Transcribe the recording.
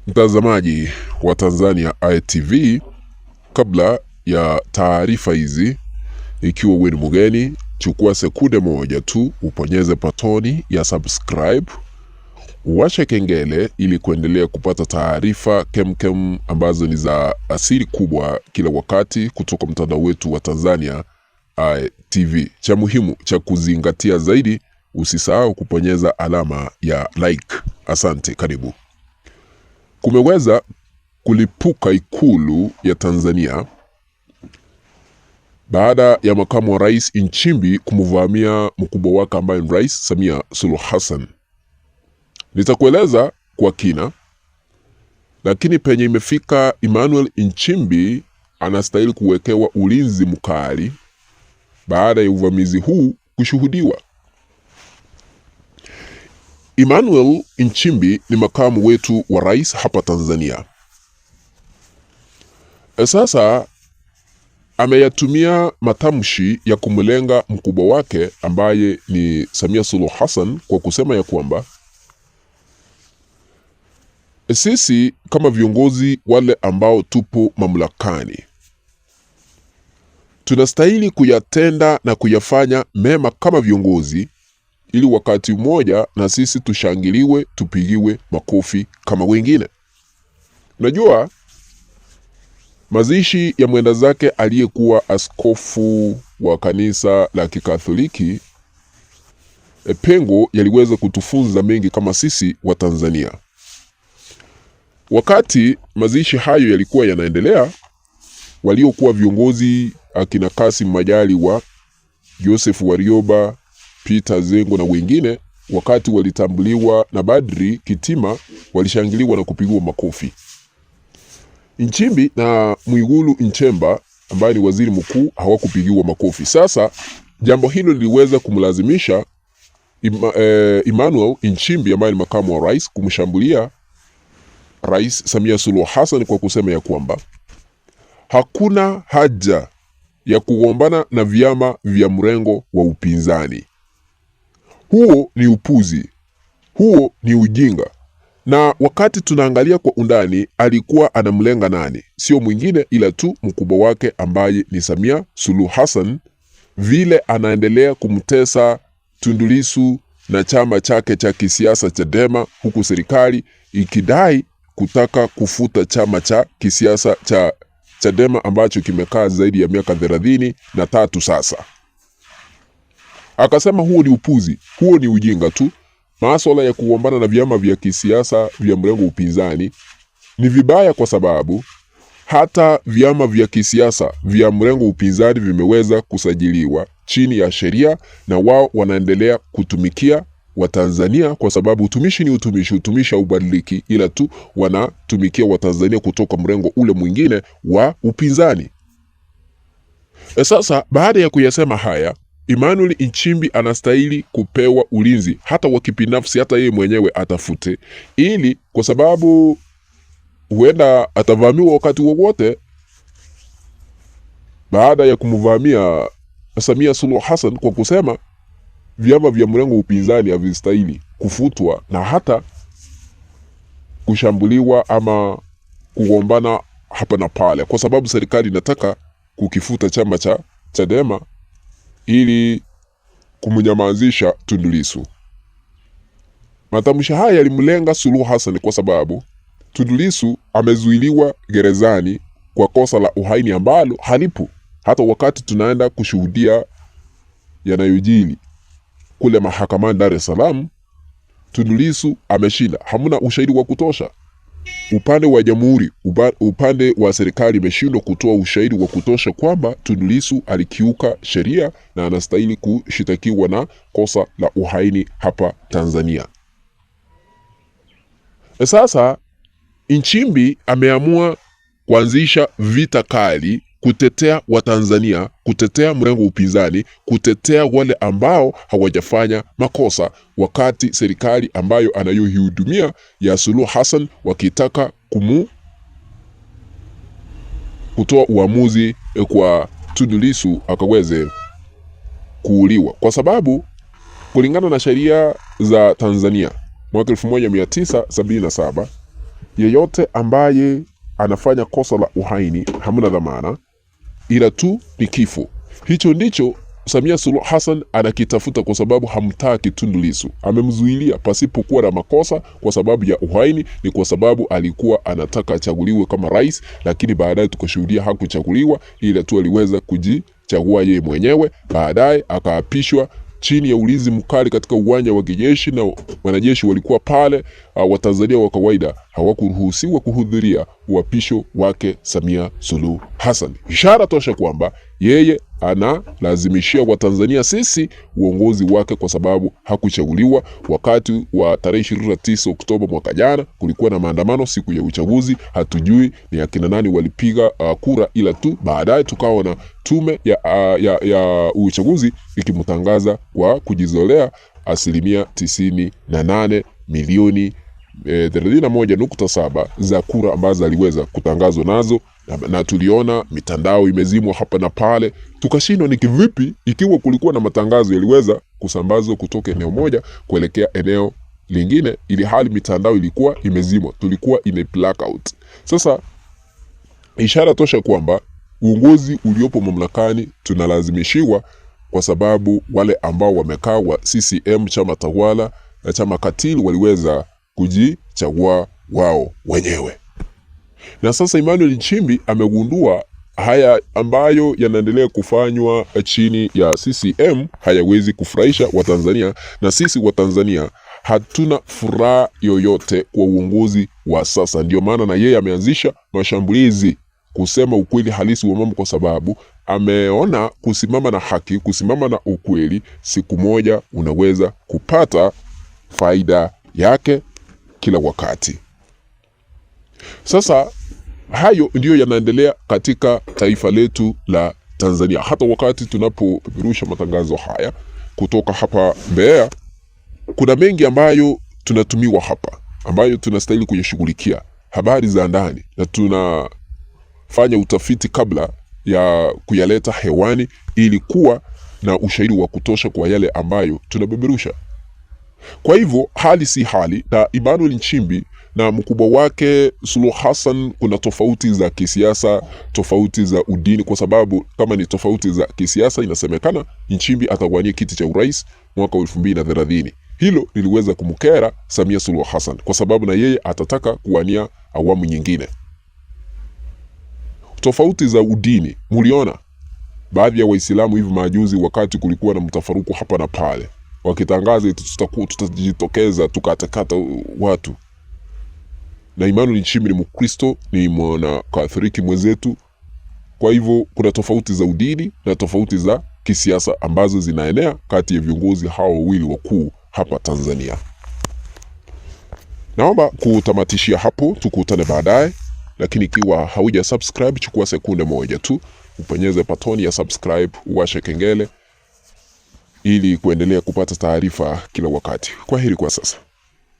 Mtazamaji wa Tanzania ITV, kabla ya taarifa hizi, ikiwa wewe ni mgeni, chukua sekunde moja tu uponyeze patoni ya subscribe, uwashe kengele ili kuendelea kupata taarifa kemkem ambazo ni za asili kubwa kila wakati kutoka mtandao wetu wa Tanzania ITV. Cha muhimu cha kuzingatia zaidi, usisahau kuponyeza alama ya like. Asante, karibu. Kumeweza kulipuka Ikulu ya Tanzania baada ya makamu wa rais Nchimbi kumvamia mkubwa wake ambaye ni Rais Samia Suluhu Hassan. Nitakueleza kwa kina, lakini penye imefika Emmanuel Nchimbi anastahili kuwekewa ulinzi mkali baada ya uvamizi huu kushuhudiwa. Emmanuel Nchimbi ni makamu wetu wa rais hapa Tanzania. Sasa ameyatumia matamshi ya kumlenga mkubwa wake ambaye ni Samia Suluhu Hassan kwa kusema ya kwamba sisi kama viongozi wale ambao tupo mamlakani tunastahili kuyatenda na kuyafanya mema kama viongozi, ili wakati mmoja na sisi tushangiliwe, tupigiwe makofi kama wengine. Unajua, mazishi ya mwenda zake aliyekuwa askofu wa kanisa la Kikatholiki Pengo yaliweza kutufunza mengi kama sisi wa Tanzania. Wakati mazishi hayo yalikuwa yanaendelea, waliokuwa viongozi akina Kassim Majaliwa, Joseph Warioba, Peter Zengo na wengine, wakati walitambuliwa na Badri Kitima, walishangiliwa na kupigwa makofi. Nchimbi na Mwigulu Nchemba ambaye ni waziri mkuu hawakupigiwa makofi. Sasa jambo hilo liliweza kumlazimisha Emmanuel Nchimbi ambaye ni makamu wa rais kumshambulia Rais Samia Suluhu Hassan kwa kusema ya kwamba hakuna haja ya kugombana na vyama vya mrengo wa upinzani. Huo ni upuzi, huo ni ujinga. Na wakati tunaangalia kwa undani, alikuwa anamlenga nani? Sio mwingine ila tu mkubwa wake ambaye ni Samia Suluhu Hassan, vile anaendelea kumtesa Tundu Lissu na chama chake cha kisiasa Chadema, huku serikali ikidai kutaka kufuta chama cha kisiasa cha Chadema ambacho kimekaa zaidi ya miaka 33 sasa. Akasema huo ni upuzi, huo ni ujinga tu. Masuala ya kugombana na vyama vya kisiasa vya mrengo upinzani ni vibaya, kwa sababu hata vyama vya kisiasa vya mrengo upinzani vimeweza kusajiliwa chini ya sheria, na wao wanaendelea kutumikia Watanzania, kwa sababu utumishi ni utumishi, utumishi haubadiliki, ila tu wanatumikia Watanzania kutoka mrengo ule mwingine wa upinzani. Sasa baada ya kuyasema haya, Emmanuel Nchimbi anastahili kupewa ulinzi hata wa kibinafsi, hata yeye mwenyewe atafute, ili kwa sababu huenda atavamiwa wakati wowote. Baada ya kumvamia Samia Suluhu Hassan kwa kusema vyama vya mrengo upinzani havistahili kufutwa na hata kushambuliwa ama kugombana hapa na pale, kwa sababu serikali inataka kukifuta chama cha Chadema ili kumnyamazisha Tundu Lissu. Matamshi haya yalimlenga Suluhu Hassan kwa sababu Tundu Lissu amezuiliwa gerezani kwa kosa la uhaini ambalo halipo. Hata wakati tunaenda kushuhudia yanayojili kule mahakamani Dar es Salaam, Tundu Lissu ameshinda, hamuna ushahidi wa kutosha. Upande wa jamhuri, upande wa serikali imeshindwa kutoa ushahidi wa kutosha kwamba Tundu Lissu alikiuka sheria na anastahili kushitakiwa na kosa la uhaini hapa Tanzania. Sasa Nchimbi ameamua kuanzisha vita kali kutetea Watanzania, kutetea mrengo upinzani, kutetea wale ambao hawajafanya makosa, wakati serikali ambayo anayohudumia ya Suluhu Hassan wakitaka kutoa uamuzi kwa Tundu Lissu akaweze kuuliwa, kwa sababu kulingana na sheria za Tanzania mwaka 1977 yeyote ambaye anafanya kosa la uhaini hamna dhamana, ila tu ni kifo. Hicho ndicho Samia Suluhu Hassan anakitafuta, kwa sababu hamtaki Tundu Lissu. Amemzuilia pasipokuwa na makosa kwa sababu ya uhaini, ni kwa sababu alikuwa anataka achaguliwe kama rais, lakini baadaye tukashuhudia hakuchaguliwa, ila tu aliweza kujichagua yeye mwenyewe. Baadaye akaapishwa chini ya ulinzi mkali katika uwanja wa kijeshi, na wanajeshi walikuwa pale. Watanzania wa kawaida hawakuruhusiwa kuhudhuria uapisho wake Samia Suluhu Hassan. Ishara tosha kwamba yeye analazimishia Watanzania sisi uongozi wake, kwa sababu hakuchaguliwa. Wakati wa tarehe 29 Oktoba mwaka jana kulikuwa na maandamano siku ya uchaguzi. Hatujui ni akina nani walipiga kura, ila tu baadaye tukawa na tume ya uchaguzi ikimtangaza kwa kujizolea 98 milioni 31.7 za kura ambazo aliweza kutangazwa nazo, na tuliona mitandao imezimwa hapa na pale. Tukashindwa ni kivipi, ikiwa kulikuwa na matangazo yaliweza kusambazwa kutoka eneo moja kuelekea eneo lingine, ili hali mitandao ilikuwa imezimwa, tulikuwa in a blackout. Sasa ishara tosha kwamba uongozi uliopo mamlakani tunalazimishiwa, kwa sababu wale ambao wamekaa wa CCM, chama tawala na chama katili, waliweza kujichagua wao wenyewe. Na sasa Emmanuel Nchimbi amegundua haya ambayo yanaendelea kufanywa chini ya CCM hayawezi kufurahisha Watanzania, na sisi Watanzania hatuna furaha yoyote kwa uongozi wa sasa. Ndio maana na yeye ameanzisha mashambulizi kusema ukweli halisi wa mambo, kwa sababu ameona kusimama na haki, kusimama na ukweli, siku moja unaweza kupata faida yake kila wakati. Sasa hayo ndiyo yanaendelea katika taifa letu la Tanzania. Hata wakati tunapopeperusha matangazo haya kutoka hapa Mbeya, kuna mengi ambayo tunatumiwa hapa, ambayo tunastahili kuyashughulikia, habari za ndani, na tunafanya utafiti kabla ya kuyaleta hewani, ili kuwa na ushahidi wa kutosha kwa yale ambayo tunabeberusha. Kwa hivyo hali si hali, na Emmanuel Nchimbi na mkubwa wake Suluhu Hassan kuna tofauti za kisiasa, tofauti za udini, kwa sababu kama ni tofauti za kisiasa, inasemekana Nchimbi atawania kiti cha urais mwaka 2030. Hilo liliweza kumkera Samia Suluhu Hassan, kwa sababu na yeye atataka kuwania awamu nyingine. Tofauti za udini, muliona baadhi ya Waislamu hivi majuzi, wakati kulikuwa na mtafaruku hapa na pale, wakitangaza tutajitokeza tukatakata watu. Na Emmanuel Nchimbi ni Mkristo, ni mwana Katholiki mwenzetu. Kwa hivyo kuna tofauti za udini na tofauti za kisiasa ambazo zinaenea kati ya viongozi hao wawili wakuu hapa Tanzania. Naomba kutamatishia hapo, tukutane baadaye. Lakini ikiwa hauja subscribe, chukua sekunde moja tu upenyeze patoni ya subscribe, uwashe kengele ili kuendelea kupata taarifa kila wakati. Kwaheri kwa sasa.